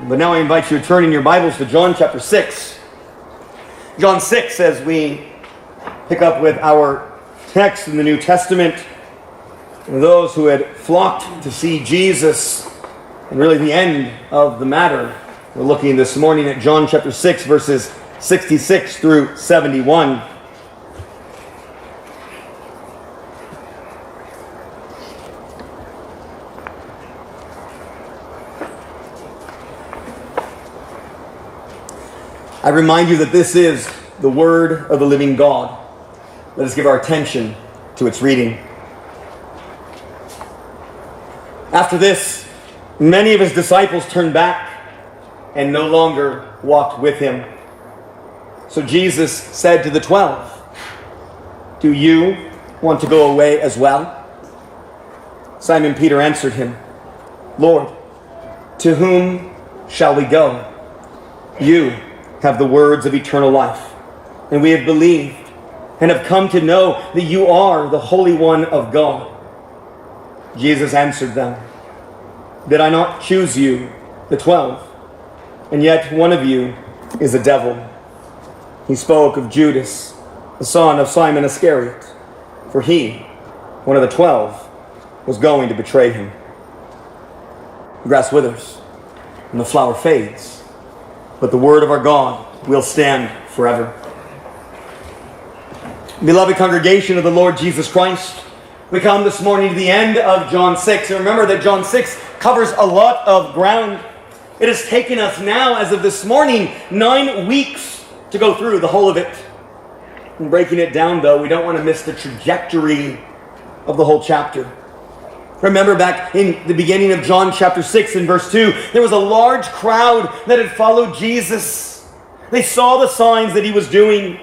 But now I invite you to turn in your Bibles to John chapter 6. John 6, as we pick up with our text in the New Testament. Those who had flocked to see Jesus, and really the end of the matter. We're looking this morning at John chapter 6, verses 66 through 71. I remind you that this is the Word of the living God. Let us give our attention to its reading. After this, many of his disciples turned back and no longer walked with him. So Jesus said to the 12, "Do you want to go away as well?" Simon Peter answered him, "Lord, to whom shall we go? You have the words of eternal life, and we have believed and have come to know that you are the Holy One of God." Jesus answered them, "Did I not choose you, the 12? And yet one of you is a devil." He spoke of Judas, the son of Simon Iscariot, for he, one of the 12, was going to betray him. The grass withers and the flower fades, but the word of our God will stand forever. Beloved congregation of the Lord Jesus Christ, we come this morning to the end of John 6. And remember that John 6 covers a lot of ground. It has taken us now, as of this morning, 9 weeks to go through the whole of it. In breaking it down, though, we don't want to miss the trajectory of the whole chapter. Remember back in the beginning of John chapter 6 and verse 2, there was a large crowd that had followed Jesus. They saw the signs that he was doing.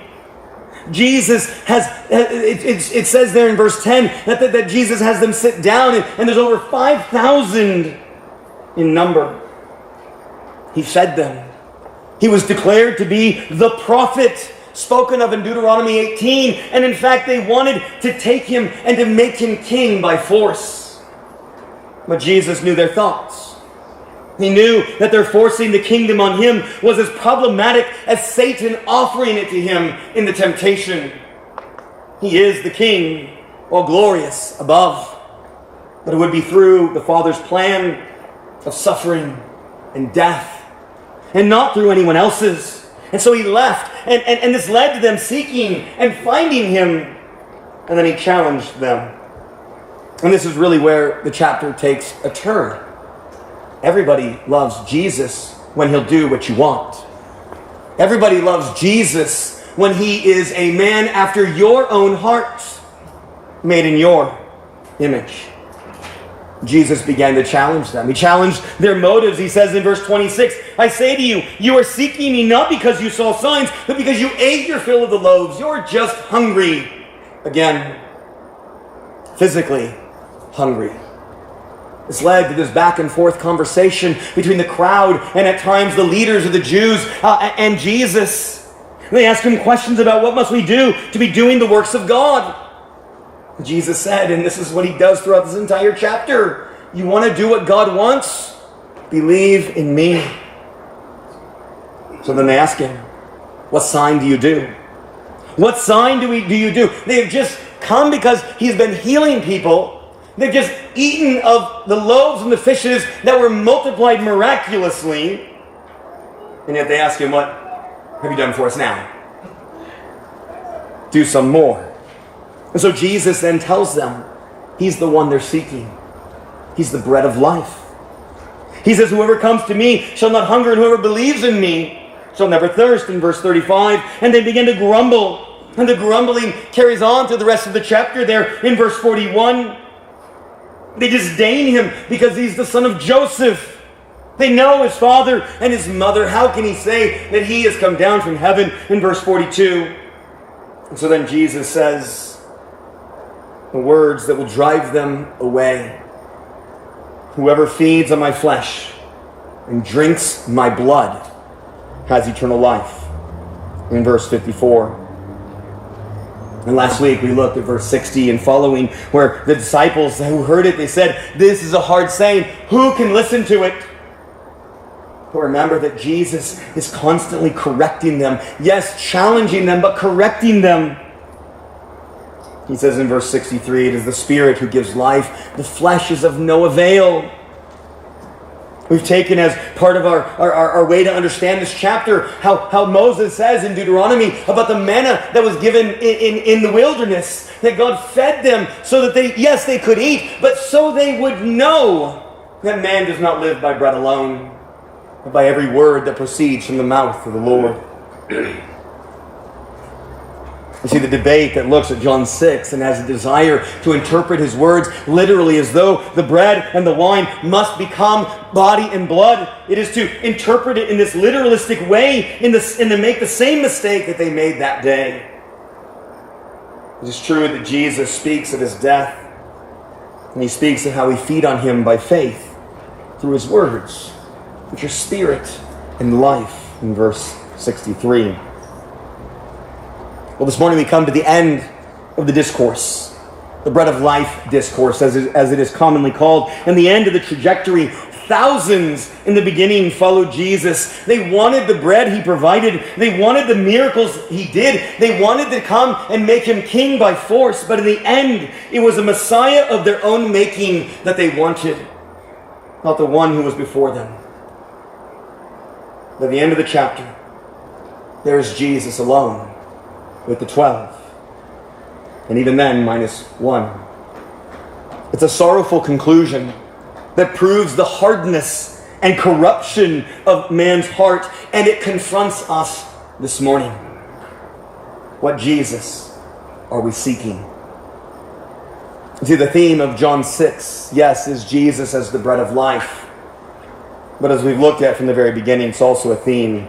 Jesus has, it says there in verse 10 that Jesus has them sit down, and there's over 5,000 in number. He fed them. He was declared to be the prophet spoken of in Deuteronomy 18, and in fact they wanted to take him and to make him king by force. But Jesus knew their thoughts. He knew that their forcing the kingdom on him was as problematic as Satan offering it to him in the temptation. He is the king, all glorious above. But it would be through the Father's plan of suffering and death, and not through anyone else's. And so he left, and this led to them seeking and finding him, and then he challenged them. And this is really where the chapter takes a turn. Everybody loves Jesus when he'll do what you want. Everybody loves Jesus when he is a man after your own heart, made in your image. Jesus began to challenge them. He challenged their motives. He says in verse 26, "I say to you, you are seeking me not because you saw signs, but because you ate your fill of the loaves. You're just hungry." Again, physically hungry. This led to this back and forth conversation between the crowd and at times the leaders of the Jews and Jesus. They asked him questions about what must we do to be doing the works of God. Jesus said, and this is what he does throughout this entire chapter, "You want to do what God wants? Believe in me." So then they ask him, "What sign do you do?" What sign do you do? They have just come because he's been healing people. They've just eaten of the loaves and the fishes that were multiplied miraculously. And yet they ask him, "What have you done for us now? Do some more." And so Jesus then tells them he's the one they're seeking. He's the bread of life. He says, "Whoever comes to me shall not hunger, and whoever believes in me shall never thirst," in verse 35. And they begin to grumble. And the grumbling carries on through the rest of the chapter there in verse 41. They disdain him because he's the son of Joseph. They know his father and his mother. How can he say that he has come down from heaven in verse 42? And so then Jesus says the words that will drive them away. "Whoever feeds on my flesh and drinks my blood has eternal life," in verse 54. And last week we looked at verse 60 and following, where the disciples who heard it, they said, "This is a hard saying. Who can listen to it?" But remember that Jesus is constantly correcting them. Yes, challenging them, but correcting them. He says in verse 63, it is the Spirit who gives life. The flesh is of no avail. We've taken as part of our way to understand this chapter how Moses says in Deuteronomy about the manna that was given in the wilderness, that God fed them so that they could eat, but so they would know that man does not live by bread alone, but by every word that proceeds from the mouth of the Lord. You see, the debate that looks at John 6 and has a desire to interpret his words literally as though the bread and the wine must become body and blood. It is to interpret it in this literalistic way and to make the same mistake that they made that day. It is true that Jesus speaks of his death, and he speaks of how we feed on him by faith through his words, which are spirit and life, in verse 63. Well, this morning we come to the end of the discourse, the bread of life discourse, as it is commonly called, and the end of the trajectory. Thousands in the beginning followed Jesus. They wanted the bread he provided. They wanted the miracles he did. They wanted to come and make him king by force. But in the end, it was a Messiah of their own making that they wanted, not the one who was before them. At the end of the chapter, there is Jesus alone with the 12. And even then, minus one. It's a sorrowful conclusion that proves the hardness and corruption of man's heart, and it confronts us this morning. What Jesus are we seeking? See, the theme of John 6, yes, is Jesus as the bread of life. But as we've looked at from the very beginning, it's also a theme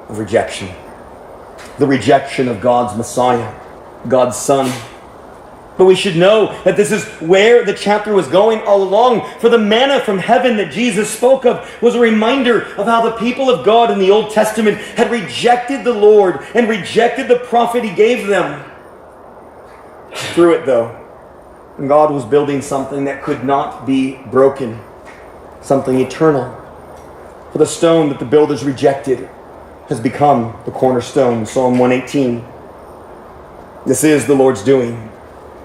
of rejection. The rejection of God's Messiah, God's Son. But we should know that this is where the chapter was going all along. For the manna from heaven that Jesus spoke of was a reminder of how the people of God in the Old Testament had rejected the Lord and rejected the prophet he gave them. Through it, though, God was building something that could not be broken, something eternal. For the stone that the builders rejected has become the cornerstone. Psalm 118. This is the Lord's doing.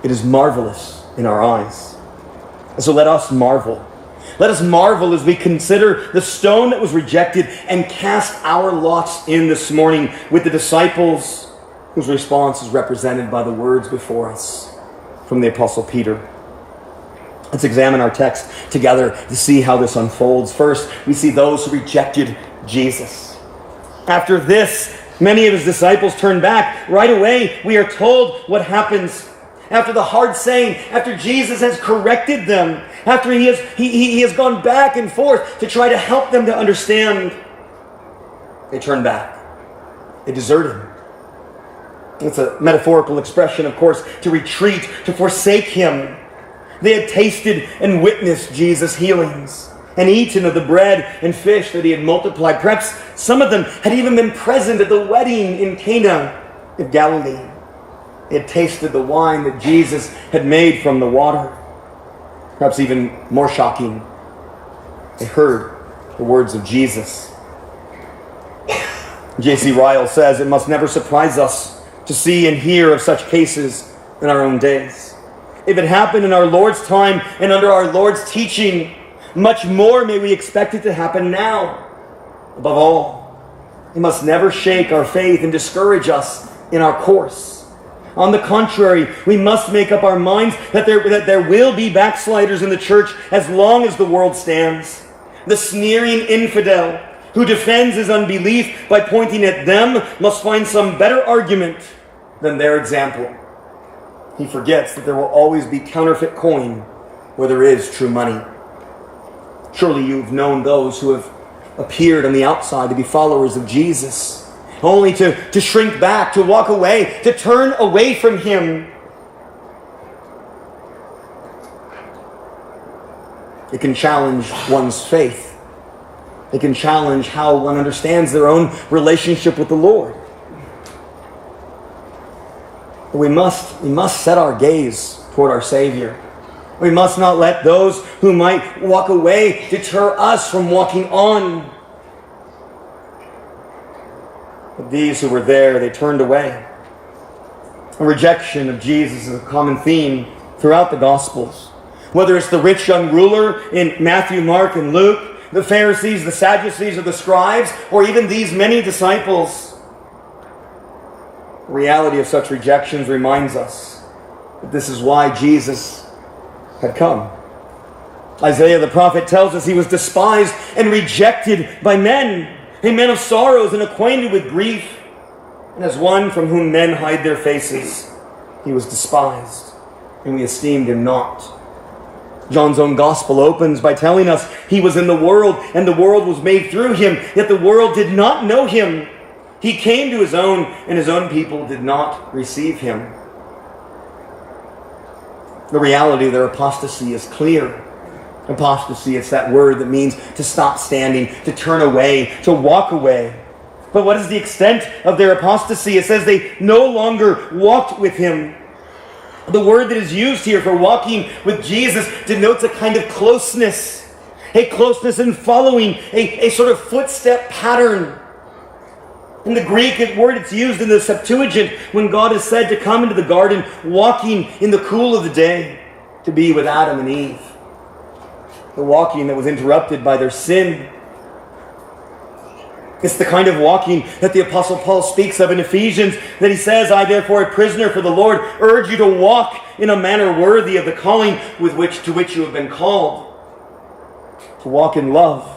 It is marvelous in our eyes. And so let us marvel. Let us marvel as we consider the stone that was rejected and cast our lots in this morning with the disciples, whose response is represented by the words before us from the Apostle Peter. Let's examine our text together to see how this unfolds. First, we see those who rejected Jesus. After this, many of his disciples turned back. Right away, we are told what happens. After the hard saying, after Jesus has corrected them, after he has gone back and forth to try to help them to understand, they turn back. They desert him. It's a metaphorical expression, of course, to retreat, to forsake him. They had tasted and witnessed Jesus' healings and eaten of the bread and fish that he had multiplied. Perhaps some of them had even been present at the wedding in Cana of Galilee. They had tasted the wine that Jesus had made from the water. Perhaps even more shocking, they heard the words of Jesus. J.C. Ryle says, it must never surprise us to see and hear of such cases in our own days. If it happened in our Lord's time and under our Lord's teaching, much more may we expect it to happen now. Above all, it must never shake our faith and discourage us in our course. On the contrary, we must make up our minds that there will be backsliders in the church as long as the world stands. The sneering infidel who defends his unbelief by pointing at them must find some better argument than their example. He forgets that there will always be counterfeit coin where there is true money. Surely you've known those who have appeared on the outside to be followers of Jesus, only to shrink back, to walk away, to turn away from him. It can challenge one's faith. It can challenge how one understands their own relationship with the Lord. We must set our gaze toward our Savior. We must not let those who might walk away deter us from walking on. these who were there, they turned away. A rejection of Jesus is a common theme throughout the Gospels. Whether it's the rich young ruler in Matthew, Mark, and Luke, the Pharisees, the Sadducees, or the scribes, or even these many disciples. The reality of such rejections reminds us that this is why Jesus had come. Isaiah the prophet tells us he was despised and rejected by men, a man of sorrows and acquainted with grief. And as one from whom men hide their faces, he was despised, and we esteemed him not. John's own gospel opens by telling us he was in the world, and the world was made through him, yet the world did not know him. He came to his own, and his own people did not receive him. The reality of their apostasy is clear. Apostasy, it's that word that means to stop standing, to turn away, to walk away. But what is the extent of their apostasy? It says they no longer walked with him. The word that is used here for walking with Jesus denotes a kind of closeness. A closeness in following, a sort of footstep pattern. In the Greek word it's used in the Septuagint when God is said to come into the garden walking in the cool of the day to be with Adam and Eve. The walking that was interrupted by their sin. It's the kind of walking that the Apostle Paul speaks of in Ephesians, that he says, I therefore, a prisoner for the Lord, urge you to walk in a manner worthy of the calling to which you have been called. To walk in love,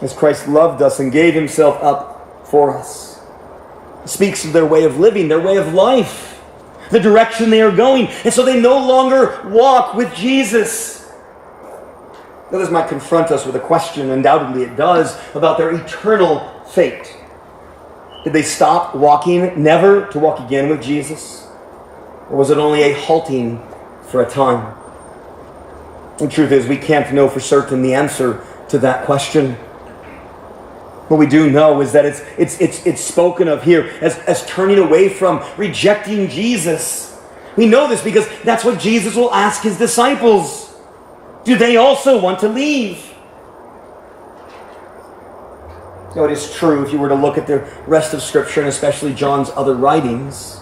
as Christ loved us and gave himself up for us. It speaks of their way of living, their way of life, the direction they are going. And so they no longer walk with Jesus. Now, this might confront us with a question, undoubtedly it does, about their eternal fate. Did they stop walking, never to walk again with Jesus? Or was it only a halting for a time? The truth is, we can't know for certain the answer to that question. What we do know is that it's spoken of here as turning away from, rejecting Jesus. We know this because that's what Jesus will ask his disciples. Do they also want to leave? Now, it is true, if you were to look at the rest of Scripture, and especially John's other writings,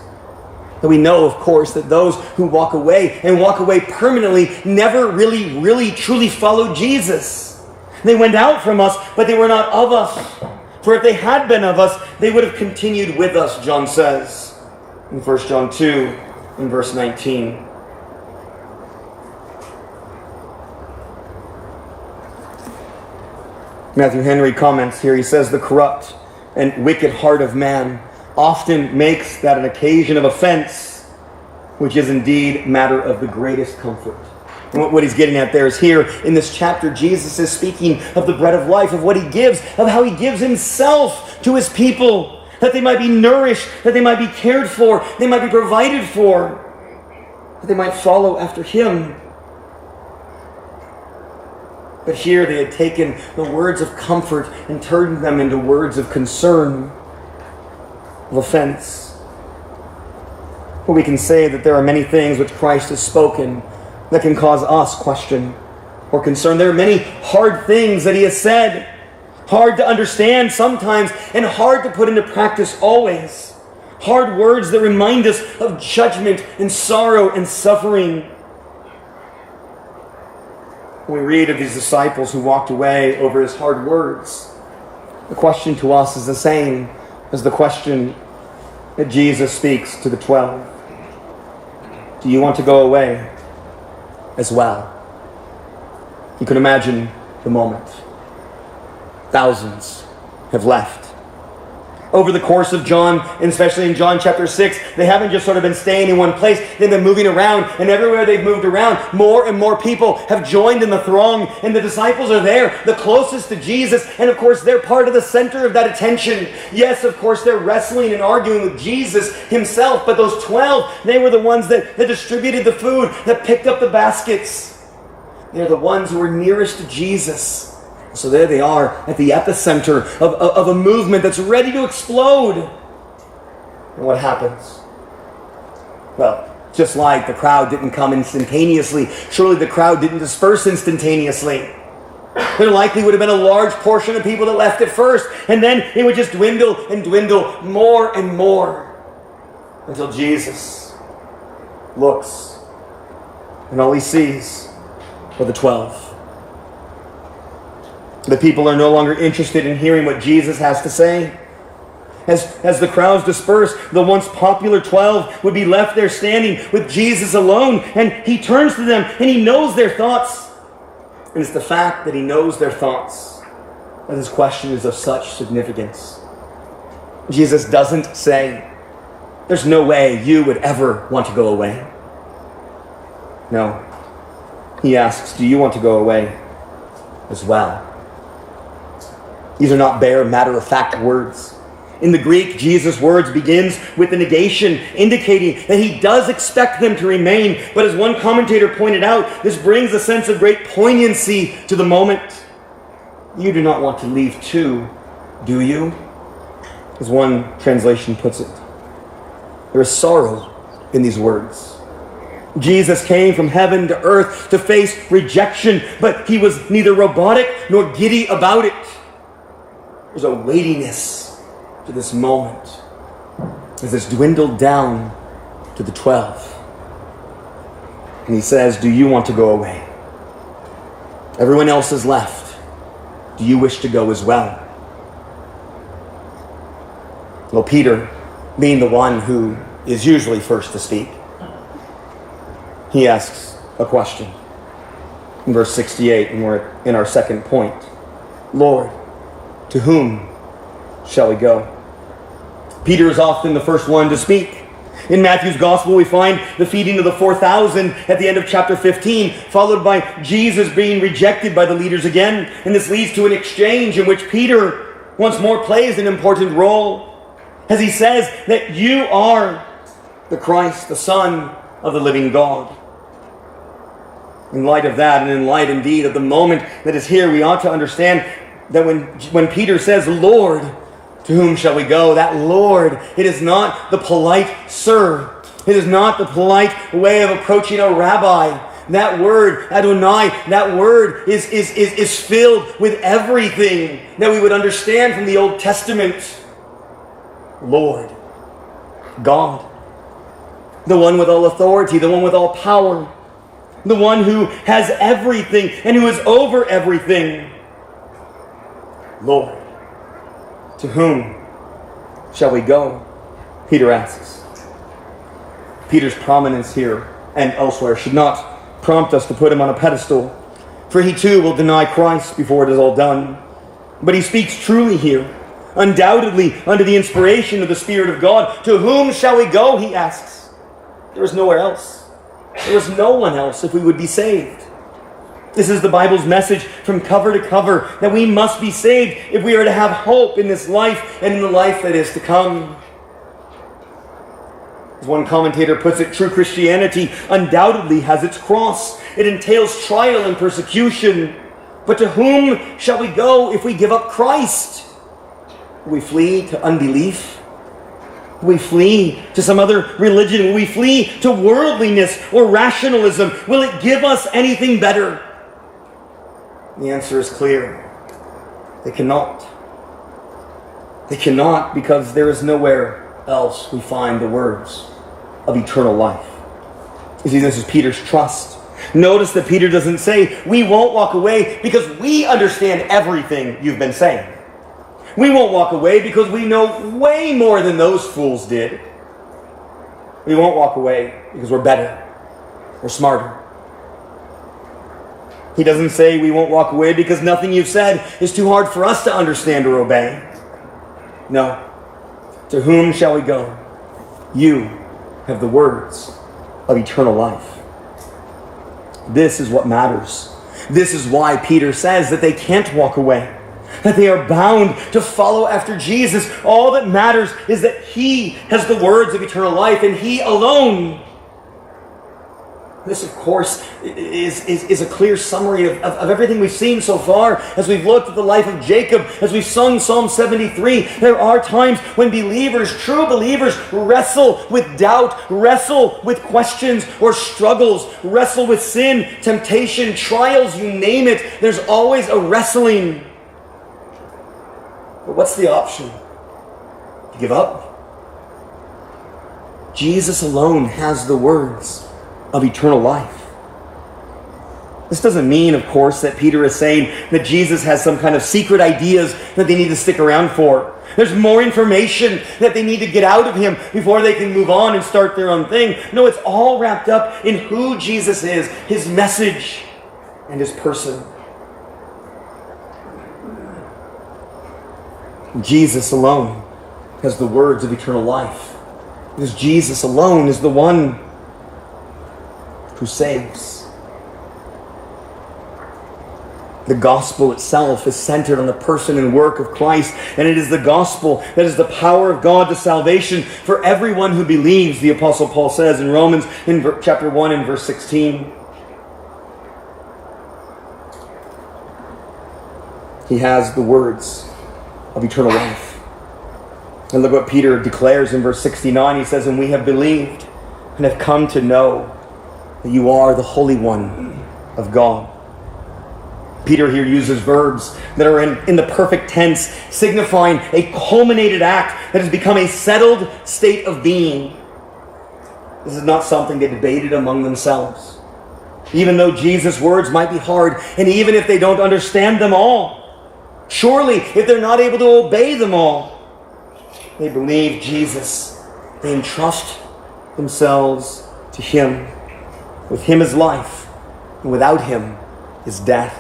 that we know, of course, that those who walk away, and walk away permanently, never really, truly followed Jesus. They went out from us, but they were not of us. For if they had been of us, they would have continued with us, John says, in 1 John 2, in verse 19. Matthew Henry comments here, he says, the corrupt and wicked heart of man often makes that an occasion of offense, which is indeed matter of the greatest comfort. And what he's getting at there is here in this chapter, Jesus is speaking of the bread of life, of what he gives, of how he gives himself to his people, that they might be nourished, that they might be cared for, they might be provided for, that they might follow after him. But here they had taken the words of comfort and turned them into words of concern, of offense. But we can say that there are many things which Christ has spoken that can cause us question or concern. There are many hard things that he has said, hard to understand sometimes and hard to put into practice always. Hard words that remind us of judgment and sorrow and suffering. When we read of these disciples who walked away over his hard words, the question to us is the same as the question that Jesus speaks to the 12. Do you want to go away as well? You can imagine the moment. Thousands have left. Over the course of John, and especially in John chapter 6, they haven't just sort of been staying in one place. They've been moving around, and everywhere they've moved around, more and more people have joined in the throng, and the disciples are there, the closest to Jesus, and of course they're part of the center of that attention. Yes, of course they're wrestling and arguing with Jesus himself, but those 12, they were the ones that distributed the food, that picked up the baskets. They're the ones who were nearest to Jesus. So there they are at the epicenter of a movement that's ready to explode. And what happens? Well, just like the crowd didn't come instantaneously, surely the crowd didn't disperse instantaneously. There likely would have been a large portion of people that left at first, and then it would just dwindle and dwindle more and more until Jesus looks, and all he sees are the 12. The people are no longer interested in hearing what Jesus has to say. As the crowds disperse, the once popular 12 would be left there standing with Jesus alone, and he turns to them and he knows their thoughts. And it's the fact that he knows their thoughts that this question is of such significance. Jesus doesn't say, "There's no way you would ever want to go away." No. He asks, "Do you want to go away as well?" These are not bare matter-of-fact words. In the Greek, Jesus' words begins with the negation, indicating that he does expect them to remain. But as one commentator pointed out, this brings a sense of great poignancy to the moment. You do not want to leave too, do you? As one translation puts it. There is sorrow in these words. Jesus came from heaven to earth to face rejection, but he was neither robotic nor giddy about it. There's a weightiness to this moment as it's dwindled down to the 12. And he says, "Do you want to go away? Everyone else is left. Do you wish to go as well?" Well, Peter, being the one who is usually first to speak, he asks a question. In verse 68, and we're in our second point. "Lord, to whom shall we go?" Peter is often the first one to speak. In Matthew's gospel, we find the feeding of the 4,000 at the end of chapter 15, followed by Jesus being rejected by the leaders again. And this leads to an exchange in which Peter once more plays an important role, as he says that you are the Christ, the Son of the living God. In light of that, and in light indeed of the moment that is here, we ought to understand that when Peter says, "Lord, to whom shall we go?" that Lord, it is not the polite sir. It is not the polite way of approaching a rabbi. That word, Adonai, that word is filled with everything that we would understand from the Old Testament. Lord, God, the one with all authority, the one with all power, the one who has everything and who is over everything. Lord, to whom shall we go? Peter asks. Peter's prominence here and elsewhere should not prompt us to put him on a pedestal, for he too will deny Christ before it is all done. But he speaks truly here, undoubtedly under the inspiration of the Spirit of God. To whom shall we go, he asks. There is nowhere else. There is no one else if we would be saved. This is the Bible's message from cover to cover, that we must be saved if we are to have hope in this life and in the life that is to come. As one commentator puts it, true Christianity undoubtedly has its cross. It entails trial and persecution. But to whom shall we go if we give up Christ? Will we flee to unbelief? Will we flee to some other religion? Will we flee to worldliness or rationalism? Will it give us anything better? The answer is clear. They cannot. They cannot, because there is nowhere else we find the words of eternal life. You see, this is Peter's trust. Notice that Peter doesn't say, "We won't walk away because we understand everything you've been saying. We won't walk away because we know way more than those fools did. We won't walk away because we're better, we're smarter." He doesn't say we won't walk away because nothing you've said is too hard for us to understand or obey. No. To whom shall we go? You have the words of eternal life. This is what matters. This is why Peter says that they can't walk away, that they are bound to follow after Jesus. All that matters is that he has the words of eternal life, and he alone. This, of course, is a clear summary of everything we've seen so far as we've looked at the life of Jacob, as we've sung Psalm 73. There are times when believers, true believers, wrestle with doubt, wrestle with questions or struggles, wrestle with sin, temptation, trials, you name it. There's always a wrestling. But what's the option? To give up? Jesus alone has the words of eternal life. This doesn't mean, of course, that Peter is saying that Jesus has some kind of secret ideas that they need to stick around for. There's more information that they need to get out of him before they can move on and start their own thing. No, it's all wrapped up in who Jesus is, his message, and his person. Jesus alone has the words of eternal life. Because Jesus alone is the one who saves. The gospel itself is centered on the person and work of Christ, and it is the gospel that is the power of God to salvation for everyone who believes, the Apostle Paul says in Romans in chapter 1 and verse 16. He has the words of eternal life. And look what Peter declares in verse 69. He says, "And we have believed and have come to know that you are the Holy One of God." Peter here uses verbs that are in the perfect tense, signifying a culminated act that has become a settled state of being. This is not something they debated among themselves. Even though Jesus' words might be hard, and even if they don't understand them all, surely if they're not able to obey them all, they believe Jesus. They entrust themselves to him. With him is life, and without him is death.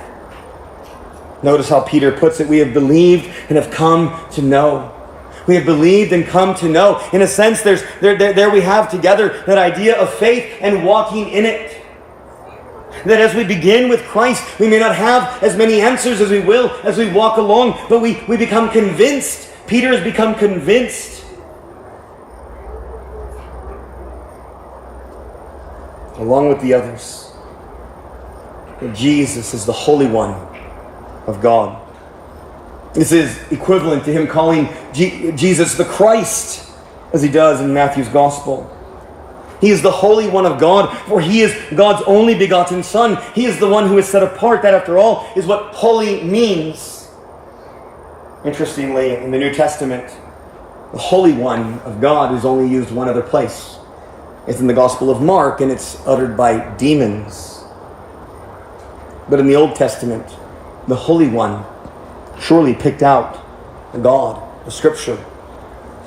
Notice how Peter puts it. We have believed and have come to know. We have believed and come to know. In a sense, there we have together that idea of faith and walking in it. That as we begin with Christ, we may not have as many answers as we will as we walk along, but we become convinced. Peter has become convinced. Along with the others, that Jesus is the Holy One of God. This is equivalent to him calling Jesus the Christ, as he does in Matthew's Gospel. He is the Holy One of God, for he is God's only begotten Son. He is the one who is set apart. That, after all, is what holy means. Interestingly, in the New Testament, the Holy One of God is only used one other place. It's in the Gospel of Mark, and it's uttered by demons. But in the Old Testament, the Holy One surely picked out the God of Scripture.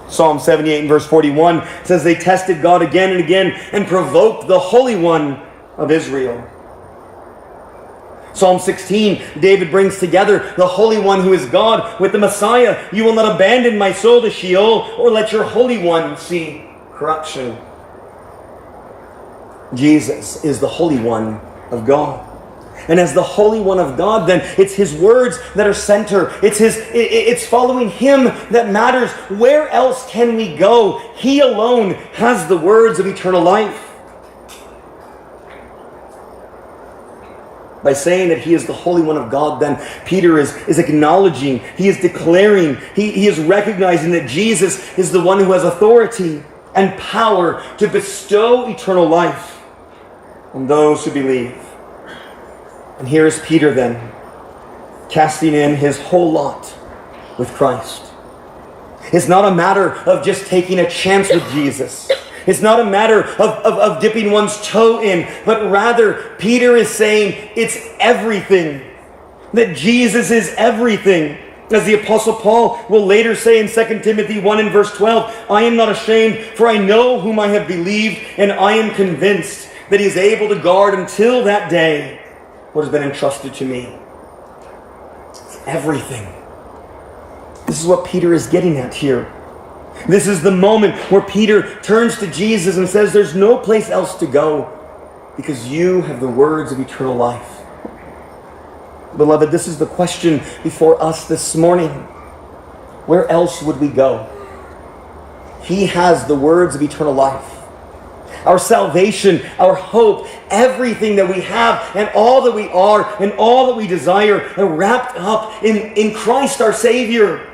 Psalm 78 and verse 41 says they tested God again and again and provoked the Holy One of Israel. Psalm 16, David brings together the Holy One who is God with the Messiah. You will not abandon my soul to Sheol or let your Holy One see corruption. Jesus is the Holy One of God. And as the Holy One of God, then it's his words that are center. It's following him that matters. Where else can we go? He alone has the words of eternal life. By saying that he is the Holy One of God, then Peter is acknowledging, he is declaring, he is recognizing that Jesus is the one who has authority and power to bestow eternal life on those who believe. And here is Peter then, casting in his whole lot with Christ. It's not a matter of just taking a chance with Jesus. It's not a matter of dipping one's toe in, but rather Peter is saying it's everything. That Jesus is everything. As the Apostle Paul will later say in 2 Timothy 1 and verse 12, "I am not ashamed, for I know whom I have believed, and I am convinced that he is able to guard until that day what has been entrusted to me." It's everything. This is what Peter is getting at here. This is the moment where Peter turns to Jesus and says, there's no place else to go because you have the words of eternal life. Beloved, this is the question before us this morning. Where else would we go? He has the words of eternal life. our salvation, our hope, everything that we have and all that we are and all that we desire are wrapped up in Christ our Savior.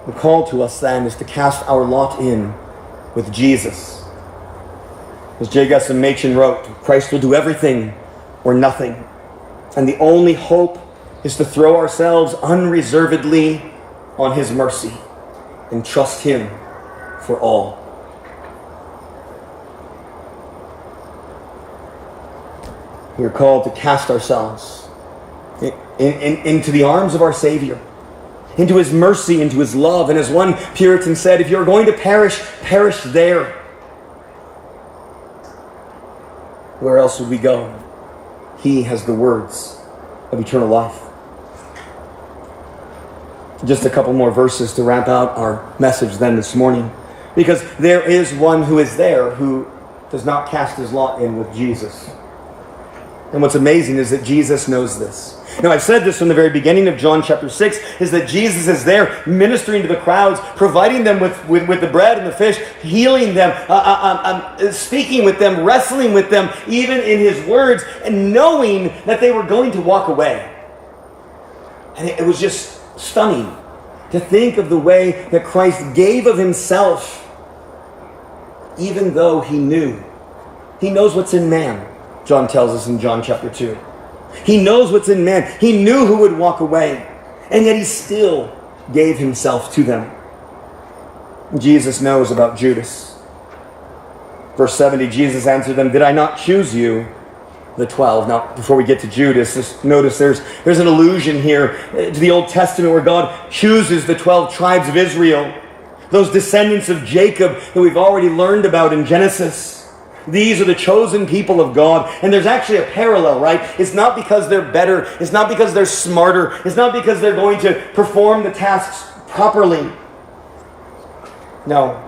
The call to us then is to cast our lot in with Jesus. As J. Gusson Machen wrote, Christ will do everything or nothing. And the only hope is to throw ourselves unreservedly on His mercy and trust Him for all. We are called to cast ourselves into the arms of our Savior, into His mercy, into His love. And as one Puritan said, if you're going to perish, perish there. Where else would we go? He has the words of eternal life. Just a couple more verses to wrap out our message then this morning. Because there is one who is there who does not cast his lot in with Jesus. And what's amazing is that Jesus knows this. Now, I've said this from the very beginning of John chapter 6, is that Jesus is there ministering to the crowds, providing them with the bread and the fish, healing them, speaking with them, wrestling with them, even in His words, and knowing that they were going to walk away. And it was just stunning to think of the way that Christ gave of Himself, even though He knew. He knows what's in man, John tells us in John chapter 2. He knows what's in man. He knew who would walk away, and yet He still gave Himself to them. Jesus knows about Judas. Verse 70, Jesus answered them, "Did I not choose you, the 12?" Now, before we get to Judas, just notice there's an allusion here to the Old Testament where God chooses the 12 tribes of Israel, those descendants of Jacob that we've already learned about in Genesis. These are the chosen people of God. And there's actually a parallel, right? It's not because they're better. It's not because they're smarter. It's not because they're going to perform the tasks properly. No.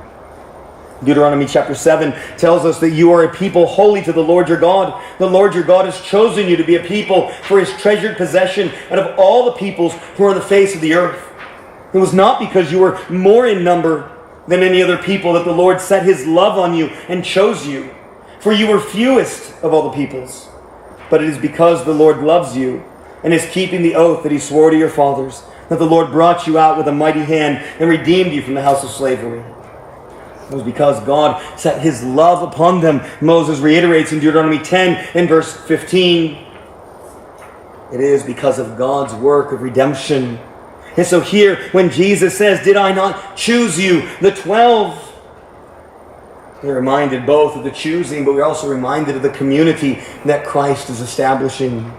Deuteronomy chapter 7 tells us that you are a people holy to the Lord your God. The Lord your God has chosen you to be a people for His treasured possession out of all the peoples who are on the face of the earth. It was not because you were more in number than any other people that the Lord set His love on you and chose you. For you were fewest of all the peoples. But it is because the Lord loves you and is keeping the oath that He swore to your fathers, that the Lord brought you out with a mighty hand and redeemed you from the house of slavery. It was because God set His love upon them. Moses reiterates in Deuteronomy 10 in verse 15. It is because of God's work of redemption. And so here, when Jesus says, "Did I not choose you, the 12?" we're reminded both of the choosing, but we're also reminded of the community that Christ is establishing.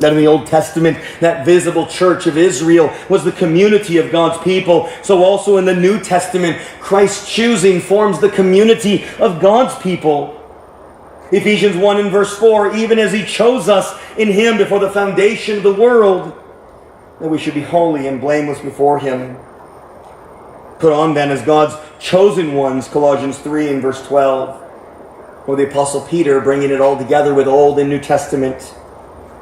That in the Old Testament, that visible church of Israel was the community of God's people. So also in the New Testament, Christ's choosing forms the community of God's people. Ephesians 1 and verse 4, even as He chose us in Him before the foundation of the world, that we should be holy and blameless before Him. Put on then as God's chosen ones, Colossians 3 and verse 12. Or the Apostle Peter bringing it all together with Old and New Testament.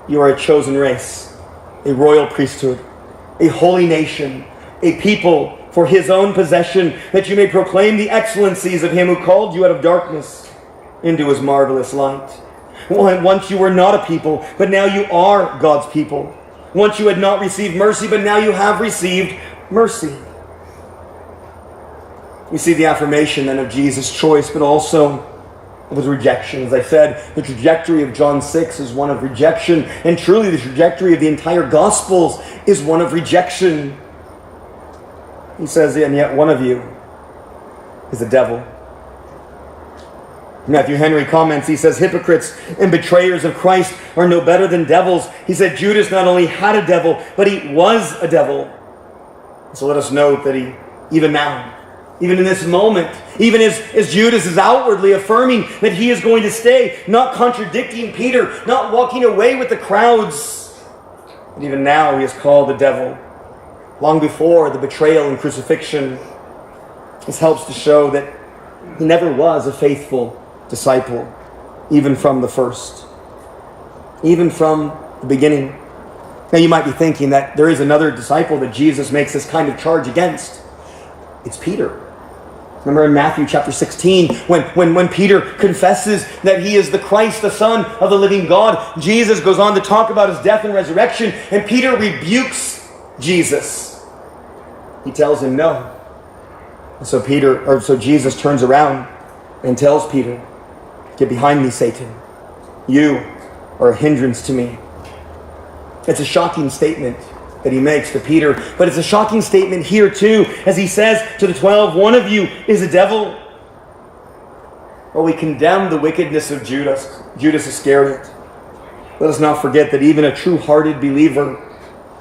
You are a chosen race, a royal priesthood, a holy nation, a people for His own possession, that you may proclaim the excellencies of Him who called you out of darkness into His marvelous light. Once you were not a people, but now you are God's people. Once you had not received mercy, but now you have received mercy. We see the affirmation then of Jesus' choice, but also of His rejection. As I said, the trajectory of John 6 is one of rejection, and truly the trajectory of the entire Gospels is one of rejection. He says, and yet one of you is a devil. Matthew Henry comments, he says, hypocrites and betrayers of Christ are no better than devils. He said Judas not only had a devil, but he was a devil. So let us note that he, even now, even in this moment, even as Judas is outwardly affirming that he is going to stay, not contradicting Peter, not walking away with the crowds, but even now he is called the devil. Long before the betrayal and crucifixion, this helps to show that he never was a faithful disciple, even from the first, even from the beginning. Now you might be thinking that there is another disciple that Jesus makes this kind of charge against. It's Peter. Remember in Matthew chapter 16, when Peter confesses that he is the Christ, the Son of the living God, Jesus goes on to talk about his death and resurrection, and Peter rebukes Jesus. He tells him no. And so Jesus turns around and tells Peter, "Get behind me, Satan. You are a hindrance to me." It's a shocking statement that he makes to Peter, but it's a shocking statement here too, as he says to the 12, "One of you is a devil." Well, we condemn the wickedness of Judas Iscariot. Let us not forget that even a true-hearted believer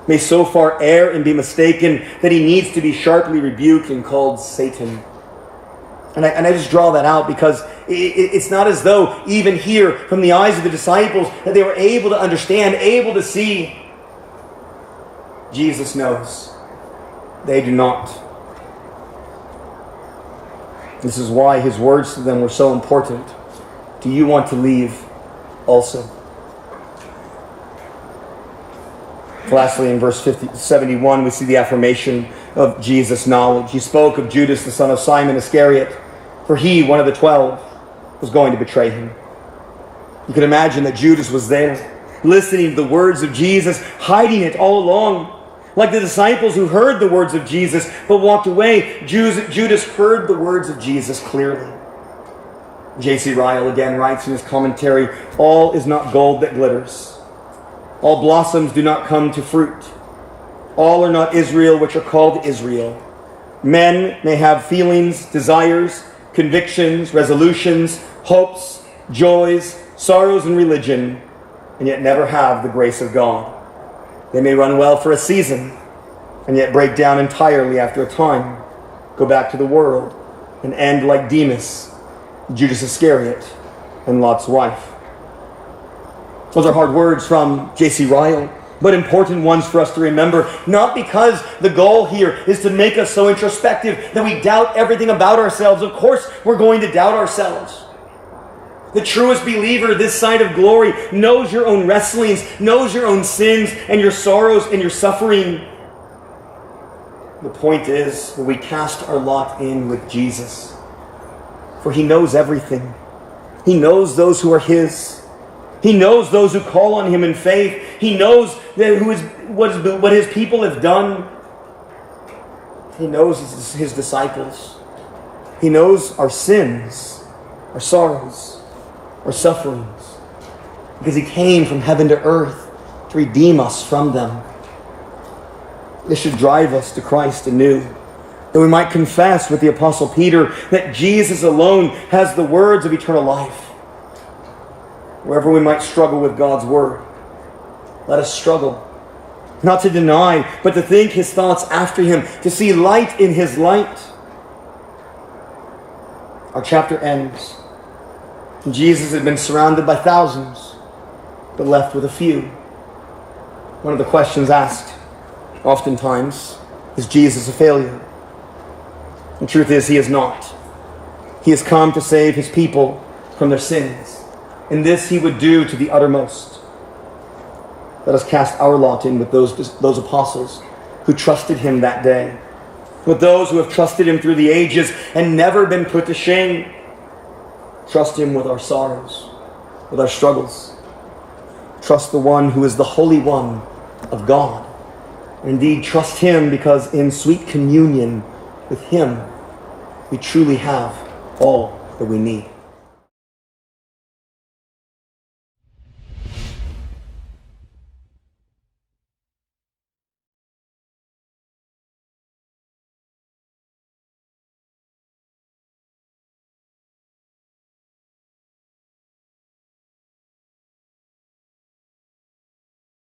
may so far err and be mistaken that he needs to be sharply rebuked and called Satan. And I just draw that out because it's not as though even here from the eyes of the disciples that they were able to understand, able to see. Jesus knows. They do not. This is why his words to them were so important. Do you want to leave also? Lastly, in verse 71, we see the affirmation of Jesus' knowledge. He spoke of Judas, the son of Simon Iscariot, for he, one of the 12, was going to betray him. You can imagine that Judas was there, listening to the words of Jesus, hiding it all along. Like the disciples who heard the words of Jesus but walked away, Judas heard the words of Jesus clearly. J.C. Ryle again writes in his commentary, "All is not gold that glitters. All blossoms do not come to fruit. All are not Israel which are called Israel. Men may have feelings, desires, convictions, resolutions, hopes, joys, sorrows, and religion, and yet never have the grace of God. They may run well for a season, and yet break down entirely after a time, go back to the world, and end like Demas, Judas Iscariot, and Lot's wife." Those are hard words from J.C. Ryle, but important ones for us to remember, not because the goal here is to make us so introspective that we doubt everything about ourselves. Of course, we're going to doubt ourselves. The truest believer this side of glory knows your own wrestlings, knows your own sins and your sorrows and your suffering. The point is that we cast our lot in with Jesus, for he knows everything. He knows those who are his. He knows those who call on him in faith. He knows what his people have done. He knows his disciples. He knows our sins, our sorrows, our sufferings, because he came from heaven to earth to redeem us from them. This should drive us to Christ anew, that we might confess with the Apostle Peter that Jesus alone has the words of eternal life. Wherever we might struggle with God's word, let us struggle, not to deny, but to think his thoughts after him, to see light in his light. Our chapter ends. Jesus had been surrounded by thousands, but left with a few. One of the questions asked, oftentimes, is Jesus a failure? The truth is, he is not. He has come to save his people from their sins. And this he would do to the uttermost. Let us cast our lot in with those apostles who trusted him that day, with those who have trusted him through the ages and never been put to shame. Trust him with our sorrows, with our struggles. Trust the one who is the Holy One of God. Indeed, trust him because in sweet communion with him, we truly have all that we need.